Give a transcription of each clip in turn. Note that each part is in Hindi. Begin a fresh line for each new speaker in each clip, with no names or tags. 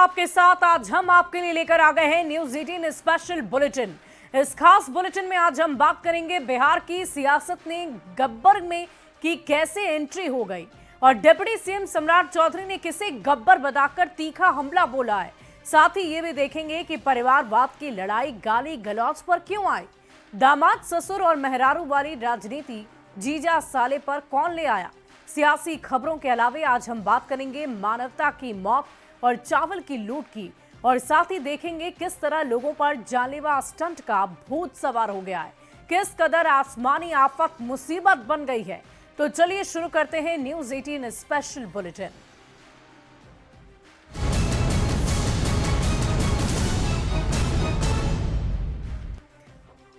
आपके साथ आज हम आपके लिए लेकर आ गए हैं न्यूज 18 स्पेशल बुलेटिन। इस खास बुलेटिन में आज हम बात करेंगे बिहार की सियासत ने गब्बर में की कैसे एंट्री हो गई और डिप्टी सीएम सम्राट चौधरी ने किसे गब्बर बताकर तीखा हमला बोला है। साथ ही ये भी देखेंगे कि परिवारवाद की लड़ाई गाली गलौज पर क्यों आई, दामाद ससुर और मेहरारू वाली राजनीति जीजा साले पर कौन ले आया। सियासी खबरों के अलावा आज हम बात करेंगे मानवता की मौत और चावल की लूट की, और साथ ही देखेंगे किस तरह लोगों पर जानलेवा स्टंट का भूत सवार हो गया है, किस कदर आसमानी आफत मुसीबत बन गई है। तो चलिए शुरू करते हैं न्यूज 18 स्पेशल बुलेटिन।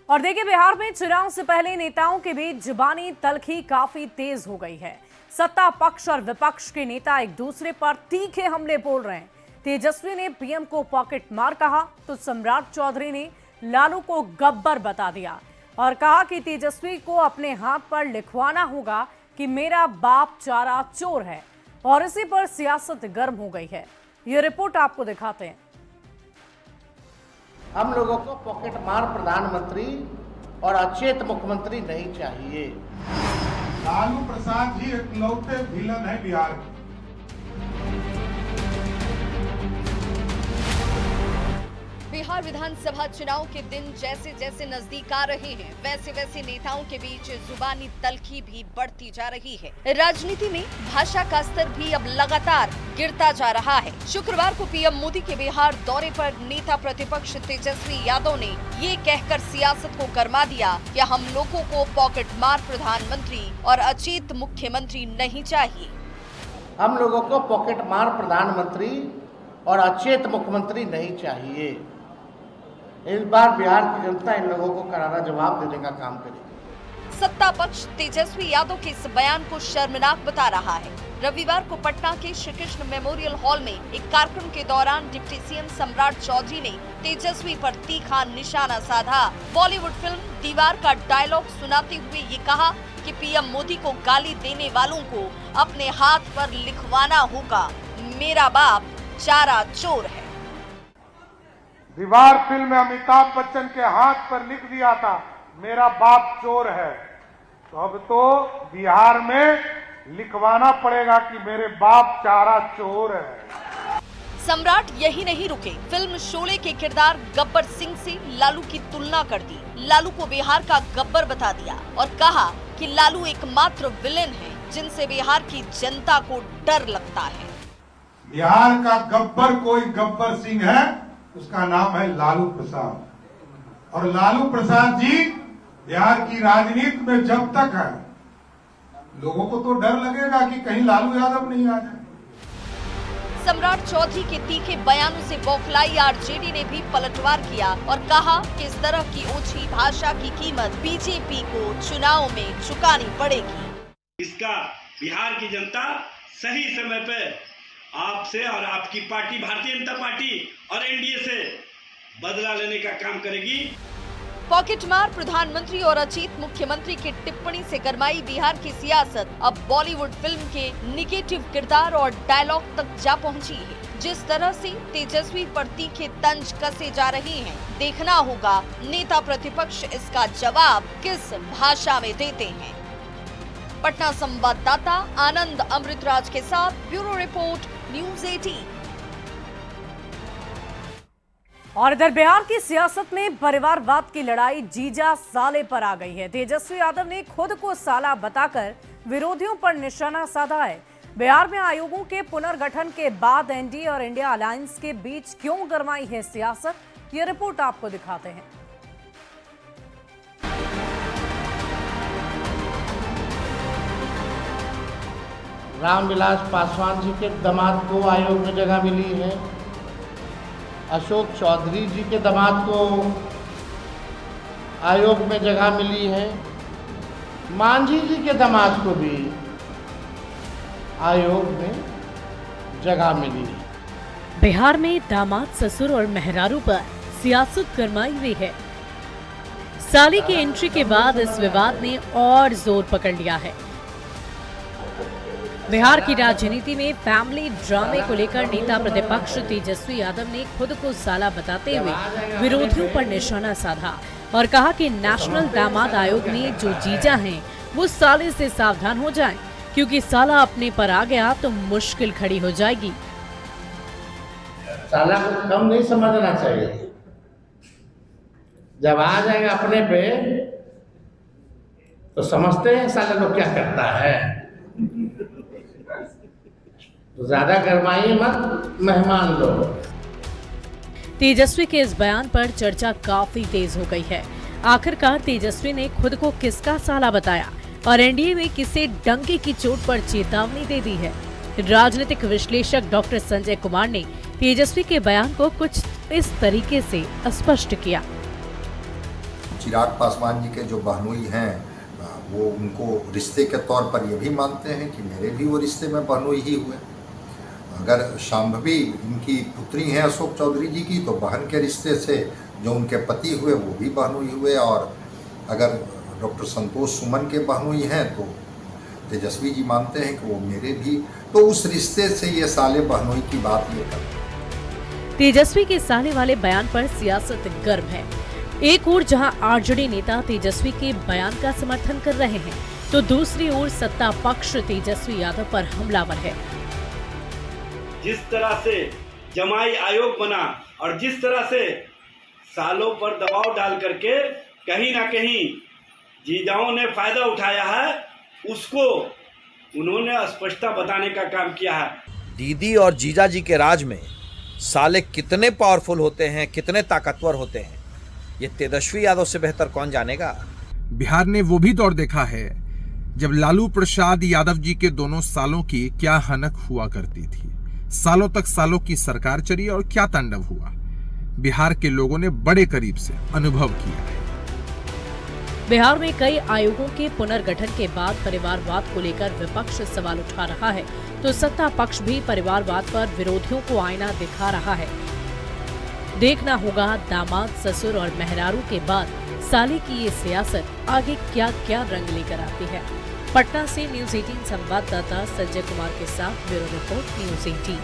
और देखिए, बिहार में चुनाव से पहले नेताओं के बीच जुबानी तलखी काफी तेज हो गई है। सत्ता पक्ष और विपक्ष के नेता एक दूसरे पर तीखे हमले बोल रहे हैं। तेजस्वी ने पीएम को पॉकेट मार कहा तो सम्राट चौधरी ने लालू को गब्बर बता दिया और कहा कि तेजस्वी को अपने हाथ पर लिखवाना होगा कि मेरा बाप चारा चोर है, और इसी पर सियासत गर्म हो गई है। ये रिपोर्ट आपको दिखाते हैं।
हम लोगों को पॉकेट मार प्रधानमंत्री और अचेत मुख्यमंत्री नहीं चाहिए।
लालू प्रसाद जी इकलौते विलन है बिहार के।
बिहार विधानसभा चुनाव के दिन जैसे जैसे नजदीक आ रहे हैं, वैसे वैसे नेताओं के बीच जुबानी तलखी भी बढ़ती जा रही है। राजनीति में भाषा का स्तर भी अब लगातार गिरता जा रहा है। शुक्रवार को पीएम मोदी के बिहार दौरे पर नेता प्रतिपक्ष तेजस्वी यादव ने ये कहकर सियासत को गरमा दिया कि हम लोगों को पॉकेट मार प्रधानमंत्री और अचेत मुख्यमंत्री नहीं चाहिए।
हम लोगों को पॉकेट मार प्रधानमंत्री और अचेत मुख्यमंत्री नहीं चाहिए। इस बार बिहार की जनता इन लोगों को करारा जवाब देने का काम करेगी।
सत्ता पक्ष तेजस्वी यादव के इस बयान को शर्मनाक बता रहा है। रविवार को पटना के श्री कृष्ण मेमोरियल हॉल में एक कार्यक्रम के दौरान डिप्टी सीएम सम्राट चौधरी ने तेजस्वी पर तीखा निशाना साधा। बॉलीवुड फिल्म दीवार का डायलॉग सुनाते हुए ये कहा कि पीएम मोदी को गाली देने वालों को अपने हाथ पर लिखवाना होगा, मेरा बाप चारा चोर है।
दीवार फिल्म में अमिताभ बच्चन के हाथ पर लिख दिया था मेरा बाप चोर है, तो अब तो बिहार में लिखवाना पड़ेगा कि मेरे बाप चारा चोर है।
सम्राट यही नहीं रुके, फिल्म शोले के किरदार गब्बर सिंह से लालू की तुलना कर दी। लालू को बिहार का गब्बर बता दिया और कहा कि लालू एकमात्र विलेन है जिनसे बिहार की जनता को डर लगता है।
बिहार का गब्बर कोई गब्बर सिंह है, उसका नाम है लालू प्रसाद। और लालू प्रसाद जी बिहार की राजनीति में जब तक है, लोगों को तो डर लगेगा कि कहीं लालू यादव नहीं आ जाए।
सम्राट चौधरी के तीखे बयानों से बौखलाई आरजेडी ने भी पलटवार किया और कहा कि इस तरह की ओछी भाषा की कीमत बीजेपी को चुनाव में चुकानी पड़ेगी।
इसका बिहार की जनता सही समय पे आपसे और आपकी पार्टी भारतीय जनता पार्टी और एनडीए से बदला लेने का काम करेगी।
पॉकेट मार प्रधानमंत्री और अचेत मुख्यमंत्री की टिप्पणी से गरमाई बिहार की सियासत अब बॉलीवुड फिल्म के निगेटिव किरदार और डायलॉग तक जा पहुंची है। जिस तरह से तेजस्वी पर तीखे तंज कसे जा रहे हैं, देखना होगा नेता प्रतिपक्ष इसका जवाब किस भाषा में देते हैं। पटना संवाददाता आनंद अमृतराज के साथ ब्यूरो रिपोर्ट न्यूज 18।
और इधर बिहार की सियासत में परिवारवाद की लड़ाई जीजा साले पर आ गई है। तेजस्वी यादव ने खुद को साला बताकर विरोधियों पर निशाना साधा है। बिहार में आयोगों के पुनर्गठन के बाद एनडीए और इंडिया अलायंस के बीच क्यों गरमाई है सियासत, ये रिपोर्ट आपको दिखाते हैं।
रामविलास पासवान जी के दामाद को आयोग में जगह मिली है। अशोक चौधरी जी के दामाद को आयोग में जगह मिली है। मांझी जी के दामाद को भी आयोग में जगह मिली है।
बिहार में दामाद ससुर और मेहरारू पर सियासत गरमाई हुई है। साली की एंट्री के बाद इस विवाद ने और जोर पकड़ लिया है। बिहार की राजनीति में फैमिली ड्रामे को लेकर नेता प्रतिपक्ष तेजस्वी यादव ने खुद को साला बताते हुए विरोधियों पर निशाना साधा और कहा कि नेशनल दामाद आयोग में जो जीजा हैं वो साले से सावधान हो जाएं, क्योंकि साला अपने पर आ गया तो मुश्किल खड़ी हो जाएगी।
साला को कम नहीं समझना चाहिए, जब आ जाएगा अपने पे तो समझते हैं साला लोग क्या करता है। तो ज्यादा गरमाइए मत मेहमान लोग।
तेजस्वी के इस बयान पर चर्चा काफी तेज हो गई है। आखिरकार तेजस्वी ने खुद को किसका साला बताया और एनडीए में किसे डंके की चोट पर चेतावनी दे दी है। राजनीतिक विश्लेषक डॉक्टर संजय कुमार ने तेजस्वी के बयान को कुछ इस तरीके से स्पष्ट किया।
चिराग पासवान जी के जो बहनोई हैं वो उनको रिश्ते के तौर पर ये भी मानते हैं कि मेरे भी वो रिश्ते में बहनोई ही हुए। अगर शांभवी इनकी पुत्री हैं अशोक चौधरी जी की, तो बहन के रिश्ते से जो उनके पति हुए वो भी बहनोई हुए, और अगर डॉक्टर संतोष सुमन के बहनोई हैं तो तेजस्वी जी मानते हैं कि वो मेरे भी, तो उस रिश्ते से ये साले बहनोई की बात ये करते।
तेजस्वी के साले वाले बयान पर सियासत गर्म है। एक ओर जहां आरजेडी नेता तेजस्वी के बयान का समर्थन कर रहे हैं, तो दूसरी ओर सत्ता पक्ष तेजस्वी यादव पर हमलावर है।
जिस तरह से जमाई आयोग बना और जिस तरह से सालों पर दबाव डाल करके कहीं ना कहीं जीजाओं ने फायदा उठाया है, उसको उन्होंने स्पष्टता बताने का काम किया है।
दीदी और जीजा जी के राज में साले कितने पावरफुल होते हैं, कितने ताकतवर होते हैं, ये तेजस्वी यादव से बेहतर कौन जानेगा।
बिहार ने वो भी दौर देखा है जब लालू प्रसाद यादव जी के दोनों सालों की क्या हनक हुआ करती थी। सालों तक सालों की सरकार चली और क्या तांडव हुआ, बिहार के लोगों ने बड़े करीब से अनुभव किया है।
बिहार में कई आयोगों के पुनर्गठन के बाद परिवारवाद को लेकर विपक्ष सवाल उठा रहा है, तो सत्ता पक्ष भी परिवारवाद पर विरोधियों को आईना दिखा रहा है। देखना होगा दामाद, ससुर और मेहरारू के बाद साले की ये सियासत आगे क्या क्या रंग लेकर आती है। पटना से न्यूज़ 18 संवाददाता संजय कुमार के साथ ब्यूरो रिपोर्ट न्यूज़ 18।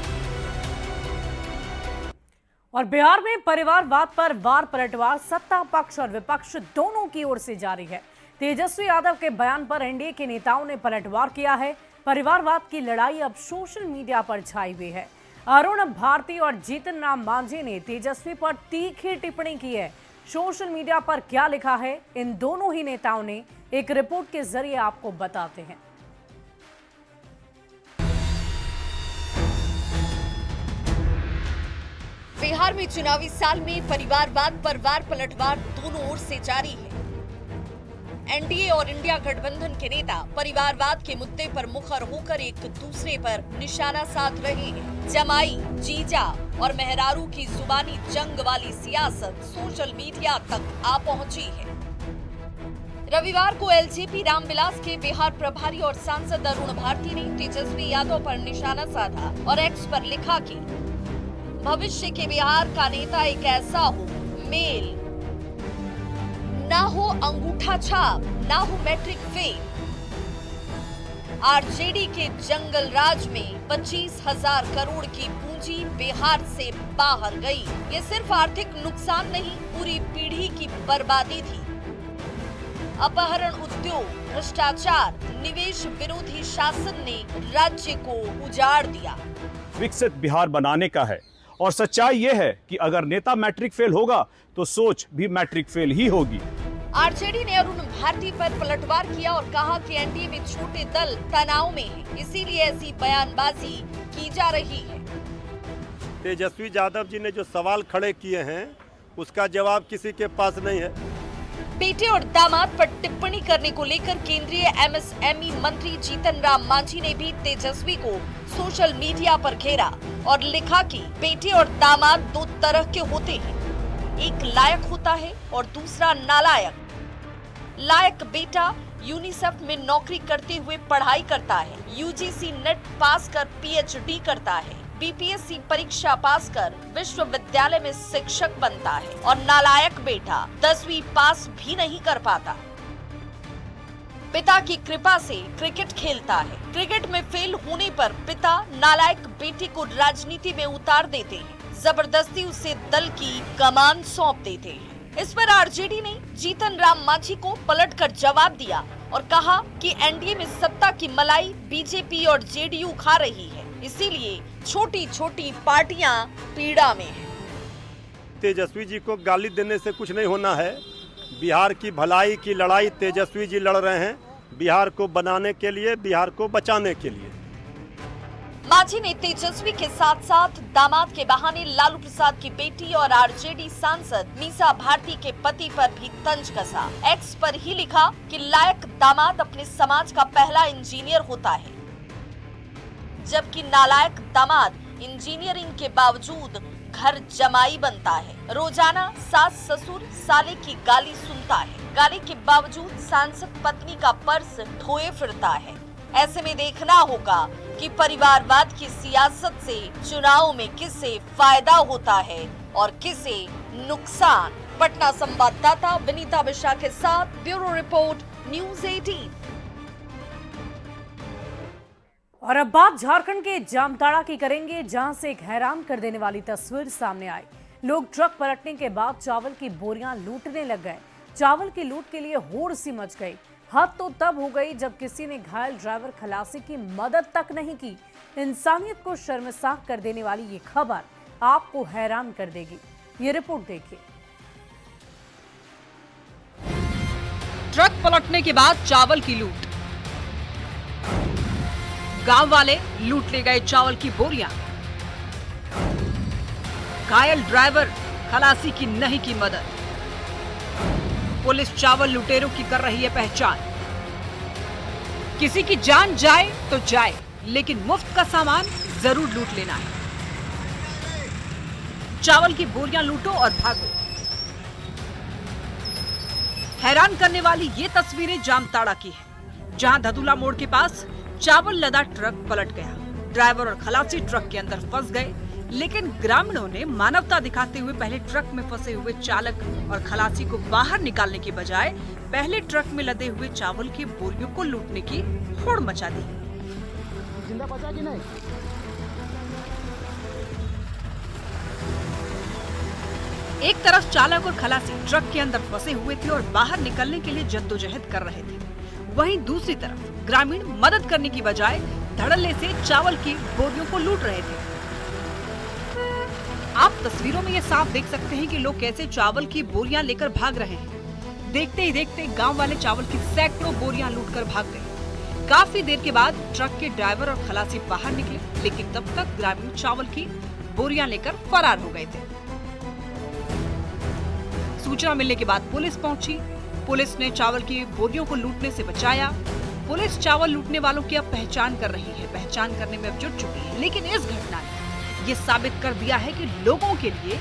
और बिहार में परिवारवाद पर वार पलटवार सत्ता पक्ष और विपक्ष दोनों की ओर से जारी है। तेजस्वी यादव के बयान पर एनडीए के नेताओं ने पलटवार किया है। परिवारवाद की लड़ाई अब सोशल मीडिया पर छाई हुई है। अरुण भारती और जीतन राम मांझी ने तेजस्वी पर तीखी टिप्पणी की है। सोशल मीडिया पर क्या लिखा है, इन दोनों ही नेताओं ने एक रिपोर्ट के जरिए आपको बताते हैं।
बिहार में चुनावी साल में परिवारवाद पर वार पलटवार दोनों ओर से जारी है। एनडीए और इंडिया गठबंधन के नेता परिवारवाद के मुद्दे पर मुखर होकर एक दूसरे पर निशाना साध रहे हैं। जमाई, जीजा और मेहरारू की जुबानी जंग वाली सियासत सोशल मीडिया तक आ पहुंची है। रविवार को एलजेपी रामविलास के बिहार प्रभारी और सांसद अरुण भारती ने तेजस्वी यादव पर निशाना साधा और एक्स पर लिखा कि भविष्य के बिहार का नेता एक ऐसा हो, मेल ना हो अंगूठा छाप, ना हो मैट्रिक फेल। आरजेडी के जंगल राज में 25,000 करोड़ की पूंजी बिहार से बाहर गई। ये सिर्फ आर्थिक नुकसान नहीं, पूरी पीढ़ी की बर्बादी थी। अपहरण, उद्योग, भ्रष्टाचार, निवेश विरोधी शासन ने राज्य को उजाड़ दिया।
विकसित बिहार बनाने का है और सच्चाई ये है कि अगर नेता मैट्रिक फेल होगा तो सोच भी मैट्रिक फेल ही होगी।
आरजेडी ने अरुण भारती पर पलटवार किया और कहा कि एनडीए में छोटे दल तनाव में हैं, इसीलिए ऐसी बयानबाजी की जा रही है।
तेजस्वी यादव जी ने जो सवाल खड़े किए हैं उसका जवाब किसी के पास नहीं है।
बेटे और दामाद पर टिप्पणी करने को लेकर केंद्रीय एमएसएमई मंत्री जीतन राम मांझी ने भी तेजस्वी को सोशल मीडिया पर घेरा और लिखा कि बेटे और दामाद दो तरह के होते हैं, एक लायक होता है और दूसरा नालायक। लायक बेटा यूनिसेफ में नौकरी करते हुए पढ़ाई करता है, यूजीसी नेट पास कर पीएचडी करता है, बीपीएससी परीक्षा पास कर विश्वविद्यालय में शिक्षक बनता है, और नालायक बेटा 10वीं पास भी नहीं कर पाता। पिता की कृपा से क्रिकेट खेलता है। क्रिकेट में फेल होने पर पिता नालायक बेटे को राजनीति में उतार देते हैं, जबरदस्ती उसे दल की कमान सौंप देते हैं। इस पर आरजेडी ने जीतन राम मांझी को पलटकर जवाब दिया और कहा कि एनडीए में सत्ता की मलाई बीजेपी और जेडीयू खा रही है, इसीलिए छोटी छोटी पार्टियां पीड़ा में हैं।
तेजस्वी जी को गाली देने से कुछ नहीं होना है। बिहार की भलाई की लड़ाई तेजस्वी जी लड़ रहे हैं, बिहार को बनाने के लिए, बिहार को बचाने के लिए।
मांझी ने तेजस्वी के साथ साथ दामाद के बहाने लालू प्रसाद की बेटी और आरजेडी सांसद मीसा भारती के पति पर भी तंज कसा। एक्स पर ही लिखा कि लायक दामाद अपने समाज का पहला इंजीनियर होता है, जबकि नालायक दामाद इंजीनियरिंग के बावजूद घर जमाई बनता है। रोजाना सास ससुर साले की गाली सुनता है, गाली के बावजूद सांसद पत्नी का पर्स ढोए फिरता है। ऐसे में देखना होगा कि परिवारवाद की सियासत से चुनाव में किसे फायदा होता है और किसे नुकसान। पटना संवाददाता विनीता मिश्रा के साथ ब्यूरो रिपोर्ट न्यूज़ 18।
और अब बात झारखंड के जामताड़ा की करेंगे, जहां से एक हैरान कर देने वाली तस्वीर सामने आई। लोग ट्रक पलटने के बाद चावल की बोरियां लूटने लग गए। चावल की लूट के लिए होड़ सी मच गई। हद तो तब हो गई जब किसी ने घायल ड्राइवर खलासी की मदद तक नहीं की। इंसानियत को शर्मसार कर देने वाली ये खबर आपको हैरान कर देगी। ये रिपोर्ट देखिए।
ट्रक पलटने के बाद चावल की लूट। गांव वाले लूट ले गए चावल की बोरियां। घायल ड्राइवर खलासी की नहीं की मदद। पुलिस चावल लुटेरों की कर रही है पहचान। किसी की जान जाए तो जाए, लेकिन मुफ्त का सामान जरूर लूट लेना है। चावल की बोरियां लूटो और भागो। हैरान करने वाली ये तस्वीरें जामताड़ा की है, जहां धदुला मोड़ के पास चावल लदा ट्रक पलट गया। ड्राइवर और खलासी ट्रक के अंदर फंस गए, लेकिन ग्रामीणों ने मानवता दिखाते हुए पहले ट्रक में फंसे हुए चालक और खलासी को बाहर निकालने के बजाय पहले ट्रक में लदे हुए चावल की बोरियों को लूटने की होड़ मचा दी।
जिंदा बचा कि नहीं?
एक तरफ चालक और खलासी ट्रक के अंदर फंसे हुए थे और बाहर निकलने के लिए जद्दोजहद कर रहे थे, वहीं दूसरी तरफ ग्रामीण मदद करने की बजाय धड़ल्ले से चावल की बोरियों को लूट रहे थे। आप तस्वीरों में ये साफ देख सकते हैं कि लोग कैसे चावल की बोरियां लेकर भाग रहे हैं। देखते ही देखते गांव वाले चावल की सैकड़ों बोरियां लूटकर भाग गए। काफी देर के बाद ट्रक के ड्राइवर और खलासी बाहर निकले, लेकिन तब तक ग्रामीण चावल की बोरियां लेकर फरार हो गए थे। सूचना मिलने के बाद पुलिस पहुंची। पुलिस ने चावल की बोरियों को लूटने से बचाया। पुलिस चावल लूटने वालों की अब पहचान कर रही है, पहचान करने में अब जुट चुकी है। लेकिन इस घटना ने ये साबित कर दिया है कि लोगों के लिए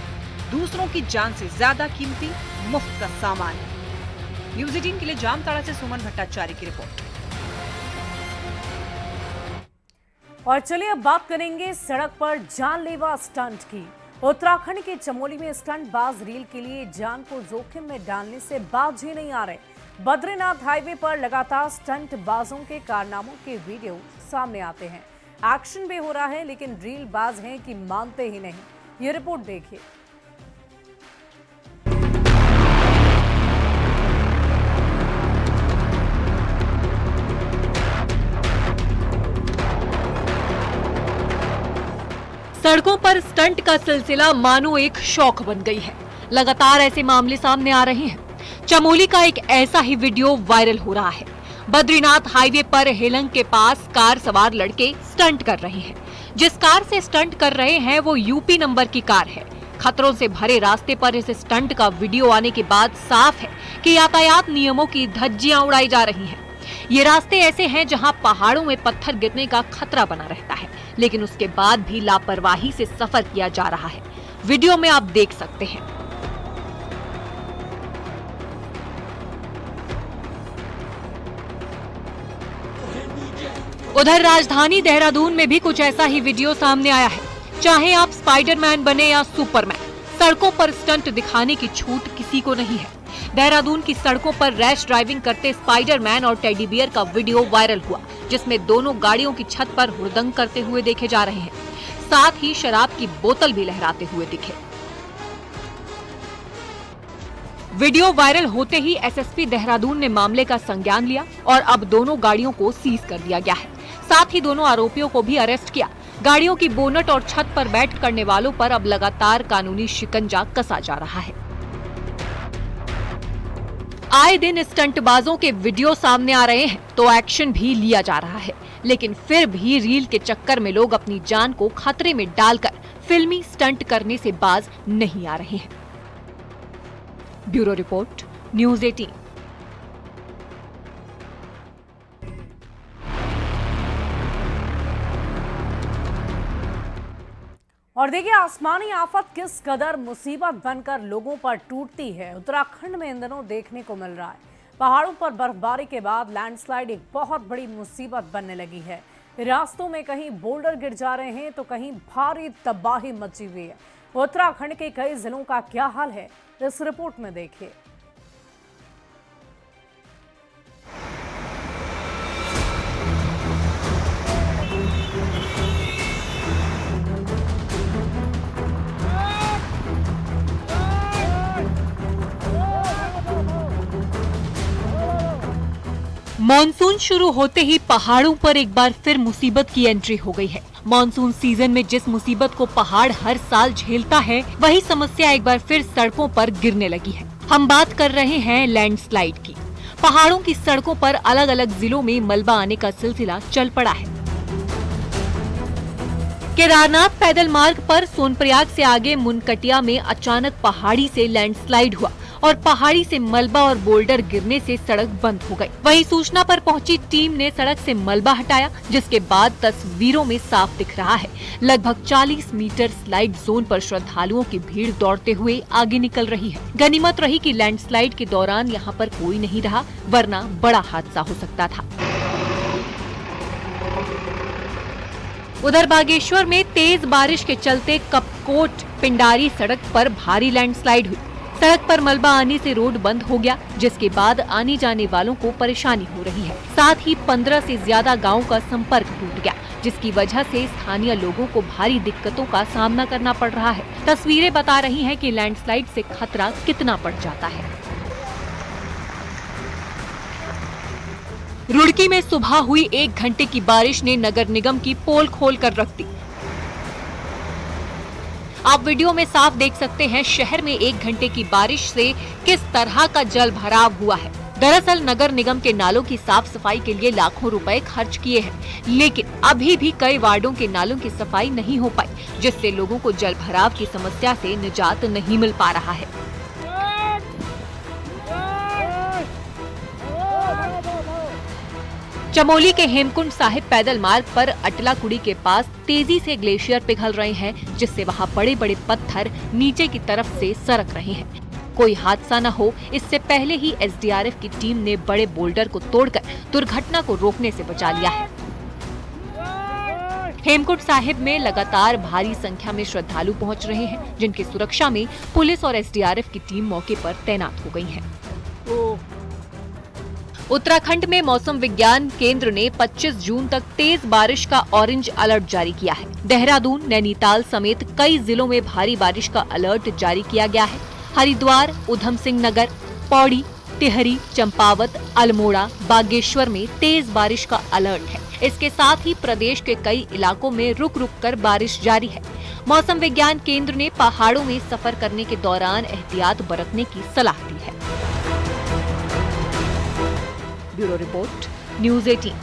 दूसरों की जान से ज्यादा कीमती मुफ्त का सामान है। न्यूज़ 18 के लिए जामताड़ा से सुमन भट्टाचार्य की रिपोर्ट।
और चलिए अब बात करेंगे सड़क पर जानलेवा स्टंट की। उत्तराखंड के चमोली में स्टंटबाज रील के लिए जान को जोखिम में डालने से बाज ही नहीं आ रहे। बद्रीनाथ हाईवे पर लगातार स्टंटबाजों के कारनामों के वीडियो सामने आते हैं। एक्शन भी हो रहा है, लेकिन रील बाज हैं कि मानते ही नहीं। ये रिपोर्ट देखिए।
सड़कों पर स्टंट का सिलसिला मानो एक शौक बन गई है। लगातार ऐसे मामले सामने आ रहे हैं। चमोली का एक ऐसा ही वीडियो वायरल हो रहा है। बद्रीनाथ हाईवे पर हेलंग के पास कार सवार लड़के स्टंट कर रहे हैं। जिस कार से स्टंट कर रहे हैं वो यूपी नंबर की कार है। खतरों से भरे रास्ते पर इस स्टंट का वीडियो आने के बाद साफ है कि यातायात नियमों की धज्जियां उड़ाई जा रही हैं। ये रास्ते ऐसे हैं जहां पहाड़ों में पत्थर गिरने का खतरा बना रहता है, लेकिन उसके बाद भी लापरवाही से सफर किया जा रहा है। वीडियो में आप देख सकते हैं। उधर राजधानी देहरादून में भी कुछ ऐसा ही वीडियो सामने आया है। चाहे आप स्पाइडरमैन बने या सुपरमैन, सड़कों पर स्टंट दिखाने की छूट किसी को नहीं है। देहरादून की सड़कों पर रैश ड्राइविंग करते स्पाइडरमैन और टेडी बियर का वीडियो वायरल हुआ, जिसमें दोनों गाड़ियों की छत पर हुड़दंग करते हुए देखे जा रहे हैं। साथ ही शराब की बोतल भी लहराते हुए दिखे। वीडियो वायरल होते ही एसएसपी देहरादून ने मामले का संज्ञान लिया और अब दोनों गाड़ियों को सीज कर दिया गया है। साथ ही दोनों आरोपियों को भी अरेस्ट किया। गाड़ियों की बोनट और छत पर बैठ करने वालों पर अब लगातार कानूनी शिकंजा कसा जा रहा है। आए दिन स्टंटबाजों के वीडियो सामने आ रहे हैं तो एक्शन भी लिया जा रहा है, लेकिन फिर भी रील के चक्कर में लोग अपनी जान को खतरे में डालकर फिल्मी स्टंट करने से बाज नहीं आ रहे हैं। Bureau report, news 18।
और देखिए आसमानी आफत किस कदर मुसीबत बनकर लोगों पर टूटती है, उत्तराखंड में इन दिनों देखने को मिल रहा है। पहाड़ों पर बर्फबारी के बाद लैंडस्लाइड एक बहुत बड़ी मुसीबत बनने लगी है। रास्तों में कहीं बोल्डर गिर जा रहे हैं तो कहीं भारी तबाही मची हुई है। उत्तराखंड के कई जिलों का क्या हाल है, इस रिपोर्ट में देखिए।
मॉनसून शुरू होते ही पहाड़ों पर एक बार फिर मुसीबत की एंट्री हो गई है। मॉनसून सीजन में जिस मुसीबत को पहाड़ हर साल झेलता है, वही समस्या एक बार फिर सड़कों पर गिरने लगी है। हम बात कर रहे हैं लैंडस्लाइड की। पहाड़ों की सड़कों पर अलग अलग जिलों में मलबा आने का सिलसिला चल पड़ा है। केदारनाथ पैदल मार्ग पर सोनप्रयाग से आगे मुनकटिया में अचानक पहाड़ी से लैंडस्लाइड हुआ और पहाड़ी से मलबा और बोल्डर गिरने से सड़क बंद हो गई। वहीं सूचना पर पहुंची टीम ने सड़क से मलबा हटाया, जिसके बाद तस्वीरों में साफ दिख रहा है लगभग 40 मीटर स्लाइड जोन पर श्रद्धालुओं की भीड़ दौड़ते हुए आगे निकल रही है। गनीमत रही कि लैंडस्लाइड के दौरान यहाँ पर कोई नहीं रहा, वरना बड़ा हादसा हो सकता था। उधर बागेश्वर में तेज बारिश के चलते कपकोट पिंडारी सड़क पर भारी लैंडस्लाइड हुई। सड़क पर मलबा आने से रोड बंद हो गया, जिसके बाद आने जाने वालों को परेशानी हो रही है। साथ ही 15 से ज्यादा गांवों का संपर्क टूट गया, जिसकी वजह से स्थानीय लोगों को भारी दिक्कतों का सामना करना पड़ रहा है। तस्वीरें बता रही हैं कि लैंडस्लाइड से खतरा कितना बढ़ जाता है। रुड़की में सुबह हुई 1 घंटे की बारिश ने नगर निगम की पोल खोल कर रख दी। आप वीडियो में साफ देख सकते हैं शहर में 1 घंटे की बारिश से किस तरह का जल भराव हुआ है। दरअसल नगर निगम के नालों की साफ सफाई के लिए लाखों रुपए खर्च किए हैं, लेकिन अभी भी कई वार्डों के नालों की सफाई नहीं हो पाई, जिससे लोगों को जल भराव की समस्या से निजात नहीं मिल पा रहा है। चमोली के हेमकुंड साहिब पैदल मार्ग पर अटलाकुड़ी के पास तेजी से ग्लेशियर पिघल रहे हैं, जिससे वहां बड़े बड़े पत्थर नीचे की तरफ से सरक रहे हैं। कोई हादसा न हो, इससे पहले ही एसडीआरएफ की टीम ने बड़े बोल्डर को तोड़कर दुर्घटना को रोकने से बचा लिया है। हेमकुंड साहिब में लगातार भारी संख्या में श्रद्धालु पहुंच रहे हैं, जिनकी सुरक्षा में पुलिस और एसडीआरएफ की टीम मौके पर तैनात हो गई है। उत्तराखंड में मौसम विज्ञान केंद्र ने 25 जून तक तेज बारिश का ऑरेंज अलर्ट जारी किया है। देहरादून, नैनीताल समेत कई जिलों में भारी बारिश का अलर्ट जारी किया गया है। हरिद्वार, उधम सिंह नगर, पौड़ी, टिहरी, चंपावत, अल्मोड़ा, बागेश्वर में तेज बारिश का अलर्ट है। इसके साथ ही प्रदेश के कई इलाकों में रुक रुक कर बारिश जारी है। मौसम विज्ञान केंद्र ने पहाड़ों में सफर करने के दौरान एहतियात बरतने की सलाह दी है। Bureau report, news 18।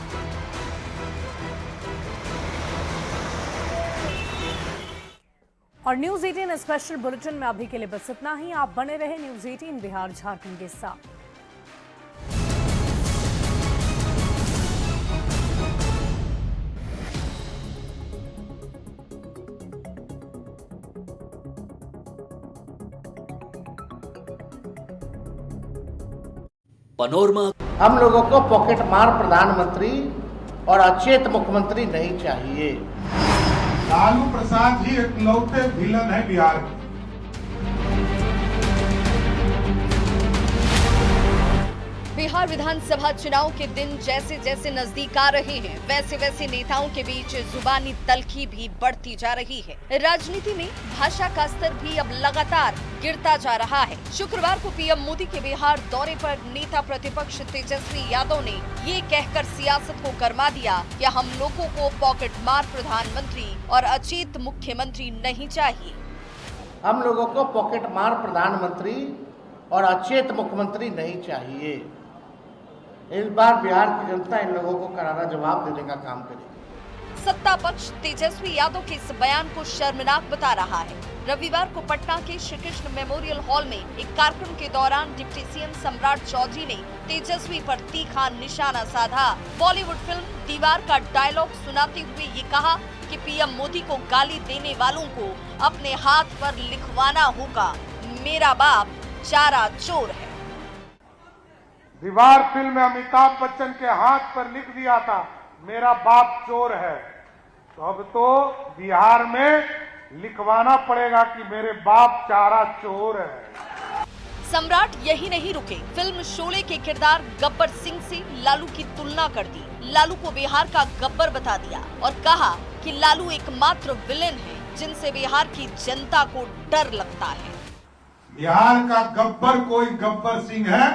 और न्यूज़ 18 स्पेशल बुलेटिन में अभी के लिए बस इतना ही। आप बने रहे न्यूज़ 18 बिहार झारखंड के साथ।
पनोरमा
हम लोगों को पॉकेट मार प्रधानमंत्री और अचेत मुख्यमंत्री नहीं चाहिए।
लालू प्रसाद जी इकलौते विलन है बिहार के।
बिहार विधानसभा चुनाव के दिन जैसे जैसे नजदीक आ रहे हैं, वैसे वैसे नेताओं के बीच जुबानी तल्खी भी बढ़ती जा रही है। राजनीति में भाषा का स्तर भी अब लगातार गिरता जा रहा है। शुक्रवार को पीएम मोदी के बिहार दौरे पर नेता प्रतिपक्ष तेजस्वी यादव ने ये कहकर सियासत को गरमा दिया कि हम लोगों को पॉकेट मार प्रधानमंत्री और अचेत मुख्यमंत्री नहीं चाहिए।
हम लोगों को पॉकेट मार प्रधानमंत्री और अचेत मुख्यमंत्री नहीं चाहिए। इस बार बिहार की जनता इन लोगों को करारा जवाब देने का काम करेगी।
सत्ता पक्ष तेजस्वी यादव के इस बयान को शर्मनाक बता रहा है। रविवार को पटना के श्री कृष्ण मेमोरियल हॉल में एक कार्यक्रम के दौरान डिप्टी सीएम सम्राट चौधरी ने तेजस्वी पर तीखा निशाना साधा। बॉलीवुड फिल्म दीवार का डायलॉग सुनाते हुए ये कहा कि पीएम मोदी को गाली देने वालों को अपने हाथ पर लिखवाना होगा, मेरा बाप चारा चोर है।
दीवार फिल्म में अमिताभ बच्चन के हाथ पर लिख दिया था मेरा बाप चोर है, तो अब तो बिहार में लिखवाना पड़ेगा कि मेरे बाप चारा चोर है।
सम्राट यही नहीं रुके, फिल्म शोले के किरदार गब्बर सिंह से लालू की तुलना कर दी। लालू को बिहार का गब्बर बता दिया और कहा कि लालू एकमात्र विलेन है जिनसे बिहार की जनता को डर लगता है।
बिहार का गब्बर कोई गब्बर सिंह है,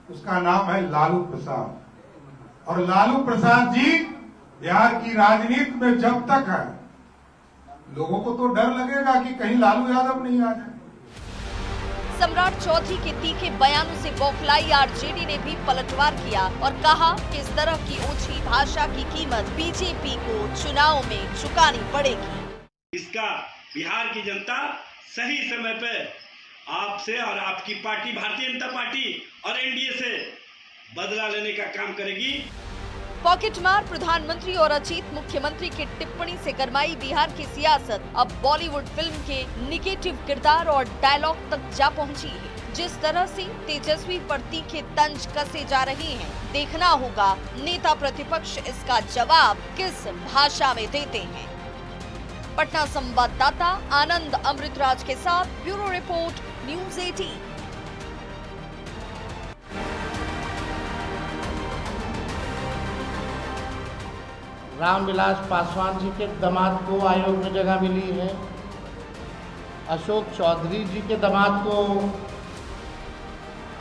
उसका नाम है लालू प्रसाद। और लालू प्रसाद जी बिहार की राजनीति में जब तक है, लोगों को तो डर लगेगा कि कहीं लालू यादव नहीं आ जाए।
सम्राट चौधरी के तीखे बयानों से बौखलाई आरजेडी ने भी पलटवार किया और कहा कि इस तरह की ओछी भाषा की कीमत बीजेपी को चुनाव में चुकानी पड़ेगी।
इसका बिहार की जनता सही समय पे आपसे और आपकी पार्टी भारतीय जनता पार्टी और एनडीए से बदला लेने का काम करेगी।
पॉकेट मार प्रधानमंत्री और अचेत मुख्यमंत्री की टिप्पणी से गरमाई बिहार की सियासत अब बॉलीवुड फिल्म के निगेटिव किरदार और डायलॉग तक जा पहुंची है। जिस तरह से तेजस्वी पर तीखे तंज कसे जा रहे हैं, देखना होगा नेता प्रतिपक्ष इसका जवाब किस भाषा में देते हैं। पटना संवाददाता आनंद अमृतराज के साथ bureau report news 18।
Ramvilas Paswan ji के दामाद को आयोग में जगह मिली है। अशोक चौधरी जी के दामाद को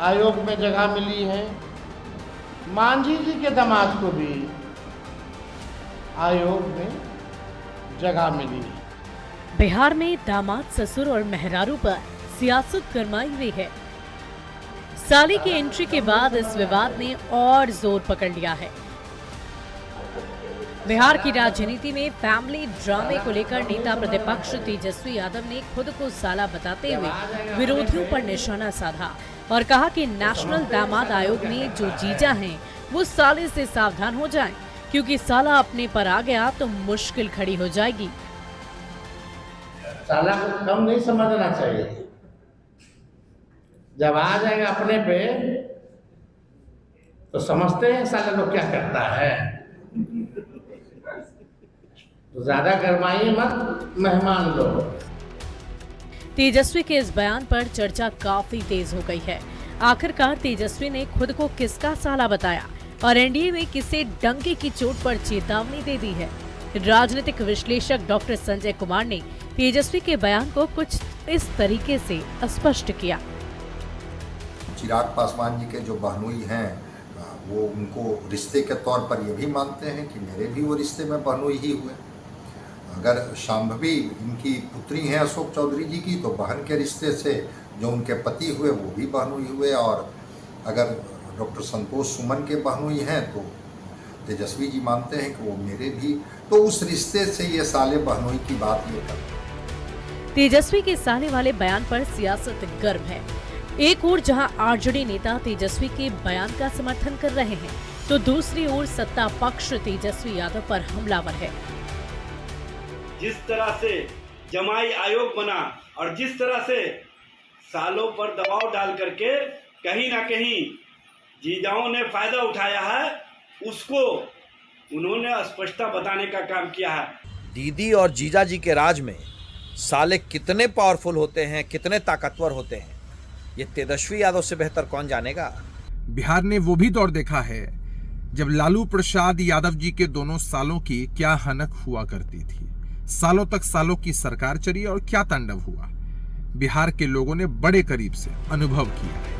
आयोग में जगह मिली है। मांझी जी के दामाद को भी आयोग में जगह मिली है।
बिहार में दामाद, ससुर और मेहरारू पर सियासत गरमाई हुई है। साली की एंट्री के बाद इस विवाद ने और जोर पकड़ लिया है। बिहार की राजनीति में फैमिली ड्रामे को लेकर नेता प्रतिपक्ष तेजस्वी यादव ने खुद को साला बताते हुए विरोधियों पर निशाना साधा और कहा कि नेशनल दामाद आयोग में जो जीजा हैं वो साले से सावधान हो जाएं, क्योंकि साला अपने पर आ गया तो मुश्किल खड़ी हो जाएगी।
साला को कम नहीं समझना चाहिए। जब आ जाएगा अपने पे तो समझते हैं साले लोग क्या करता है। तो ज्यादा गरमाइए मत, मेहमान लोग।
तेजस्वी के इस बयान पर चर्चा काफी तेज हो गई है। आखिरकार तेजस्वी ने खुद को किसका साला बताया और एनडीए में किसे डंके की चोट पर चेतावनी दे दी है। राजनीतिक विश्लेषक डॉक्टर संजय कुमार ने तेजस्वी के बयान को कुछ इस तरीके से स्पष्ट किया।
चिराग पासवान जी के जो बहनोई हैं वो उनको रिश्ते के तौर पर ये भी मानते हैं कि मेरे भी वो रिश्ते में बहनोई ही हुए। अगर शांभवी इनकी पुत्री हैं अशोक चौधरी जी की, तो बहन के रिश्ते से जो उनके पति हुए वो भी बहनोई हुए। और अगर डॉक्टर संतोष सुमन के बहनोई हैं तो तेजस्वी जी मानते हैं कि वो मेरे भी, तो उस रिश्ते से ये साले बहनोई की बात ये करते।
तेजस्वी के साले वाले बयान पर सियासत गर्म है। एक ओर जहां आरजेडी नेता तेजस्वी के बयान का समर्थन कर रहे हैं, तो दूसरी ओर सत्ता पक्ष तेजस्वी यादव पर हमलावर है।
जिस तरह से जमाई आयोग बना और जिस तरह से सालों पर दबाव डाल करके कहीं ना कहीं जीजाओं ने फायदा उठाया है, उसको उन्होंने स्पष्टता बताने का काम किया है।
दीदी और जीजा जी के राज में साले कितने पावरफुल होते हैं, कितने ताकतवर होते हैं, ये तेजस्वी यादव से बेहतर कौन जानेगा।
बिहार ने वो भी दौर देखा है जब लालू प्रसाद यादव जी के दोनों सालों की क्या हनक हुआ करती थी। सालों तक सालों की सरकार चली और क्या तांडव हुआ, बिहार के लोगों ने बड़े करीब से अनुभव किया है।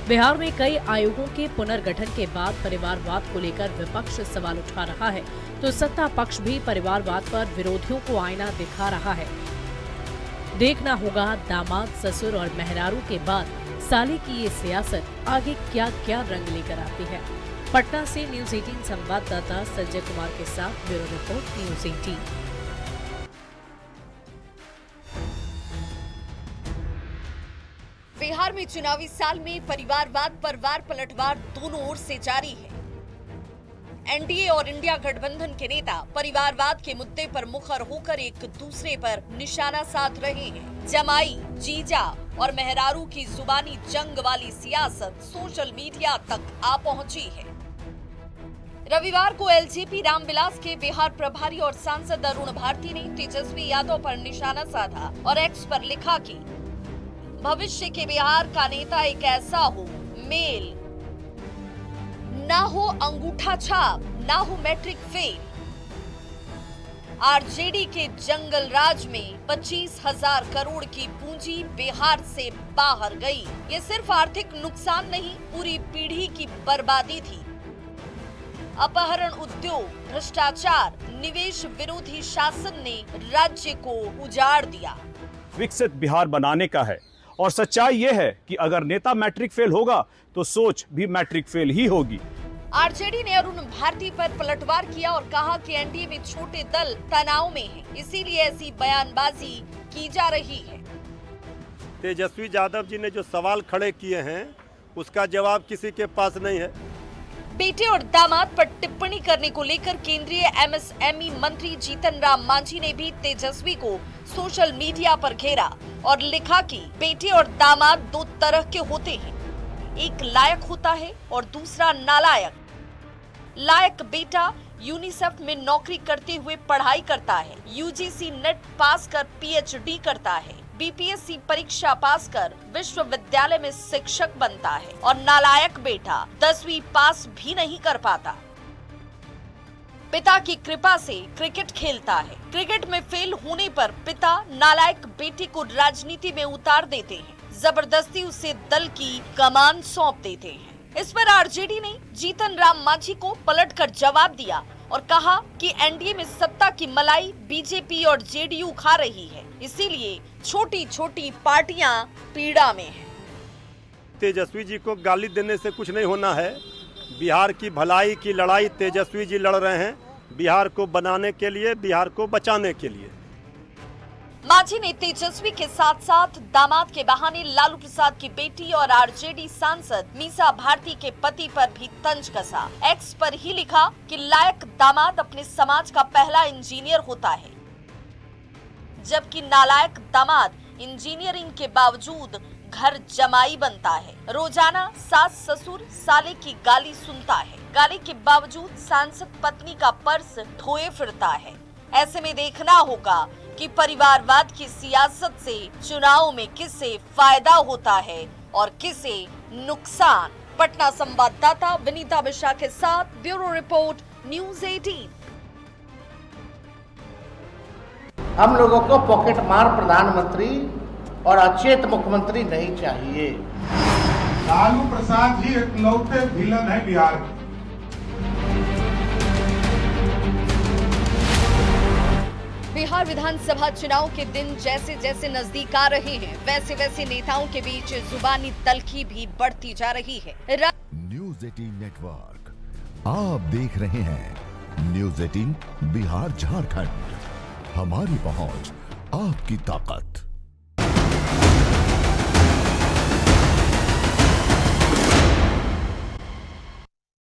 बिहार में कई आयोगों के पुनर्गठन के बाद परिवारवाद को लेकर विपक्ष सवाल उठा रहा है, तो सत्ता पक्ष भी परिवारवाद पर विरोधियों को आईना दिखा रहा है। देखना होगा दामाद, ससुर और मेहरारू के बाद साली की ये सियासत आगे क्या क्या रंग लेकर आती है। पटना से न्यूज़ 18 संवाददाता संजय कुमार के साथ ब्यूरो रिपोर्ट न्यूज़ 18।
बिहार में चुनावी साल में परिवारवाद पर वार पलटवार दोनों ओर से जारी है। एनडीए और इंडिया गठबंधन के नेता परिवारवाद के मुद्दे पर मुखर होकर एक दूसरे पर निशाना साध रहे हैं। जमाई, जीजा और मेहरारू की जुबानी जंग वाली सियासत सोशल मीडिया तक आ पहुंची है। रविवार को एलजेपी रामविलास के बिहार प्रभारी और सांसद अरुण भारती ने तेजस्वी यादव पर निशाना साधा और एक्स पर लिखा कि भविष्य के बिहार का नेता एक ऐसा हो, मेल ना हो, अंगूठा छाप ना हो, मैट्रिक फेल। आरजेडी के जंगल राज में 25,000 करोड़ की पूंजी बिहार से बाहर गई। ये सिर्फ आर्थिक नुकसान नहीं, पूरी पीढ़ी की बर्बादी थी। अपहरण, उद्योग, भ्रष्टाचार, निवेश विरोधी शासन ने राज्य को उजाड़ दिया।
विकसित बिहार बनाने का है और सच्चाई ये है कि अगर नेता मैट्रिक फेल होगा तो सोच भी मैट्रिक फेल ही होगी।
आरजेडी ने अरुण भारती पर पलटवार किया और कहा कि एनडीए में छोटे दल तनाव में हैं, इसीलिए ऐसी बयानबाजी की जा रही है।
तेजस्वी यादव जी ने जो सवाल खड़े किए हैं उसका जवाब किसी के पास नहीं है।
बेटे और दामाद पर टिप्पणी करने को लेकर केंद्रीय एमएसएमई मंत्री जीतन राम मांझी ने भी तेजस्वी को सोशल मीडिया पर घेरा और लिखा कि बेटे और दामाद दो तरह के होते हैं, एक लायक होता है और दूसरा नालायक। लायक बेटा यूनिसेफ में नौकरी करते हुए पढ़ाई करता है, यूजीसी नेट पास कर पीएचडी करता है, बीपीएससी परीक्षा पास कर विश्वविद्यालय में शिक्षक बनता है, और नालायक बेटा 10वीं पास भी नहीं कर पाता। पिता की कृपा से क्रिकेट खेलता है, क्रिकेट में फेल होने पर पिता नालायक बेटे को राजनीति में उतार देते हैं, जबरदस्ती उसे दल की कमान सौंप देते हैं। इस पर आरजेडी ने जीतन राम मांझी को पलटकर जवाब दिया और कहा कि एनडीए में सत्ता की मलाई बीजेपी और जेडीयू खा रही है, इसीलिए छोटी छोटी पार्टियां पीड़ा में हैं।
तेजस्वी जी को गाली देने से कुछ नहीं होना है। बिहार की भलाई की लड़ाई तेजस्वी जी लड़ रहे हैं, बिहार को बनाने के लिए, बिहार को बचाने के लिए।
मांझी ने तेजस्वी के साथ साथ दामाद के बहाने लालू प्रसाद की बेटी और आरजेडी सांसद मीसा भारती के पति पर भी तंज कसा। एक्स पर ही लिखा कि लायक दामाद अपने समाज का पहला इंजीनियर होता है, जबकि नालायक दामाद इंजीनियरिंग के बावजूद घर जमाई बनता है। रोजाना सास ससुर साले की गाली सुनता है, गाली के बावजूद सांसद पत्नी का पर्स ढोए फिरता है। ऐसे में देखना होगा कि परिवारवाद की सियासत से चुनाव में किसे फायदा होता है और किसे नुकसान। पटना संवाददाता विनीता मिश्रा के साथ ब्यूरो रिपोर्ट न्यूज़ 18।
हम लोगों को पॉकेट मार प्रधानमंत्री और अचेत मुख्यमंत्री नहीं चाहिए।
लालू प्रसाद जी इकलौते विलन है बिहार के।
बिहार विधानसभा चुनाव के दिन जैसे जैसे नजदीक आ रहे हैं, वैसे वैसे नेताओं के बीच जुबानी तल्खी भी बढ़ती जा रही है।
न्यूज़ 18 नेटवर्क आप देख रहे हैं। न्यूज़ 18 बिहार झारखंड, हमारी पहुंच आपकी ताकत।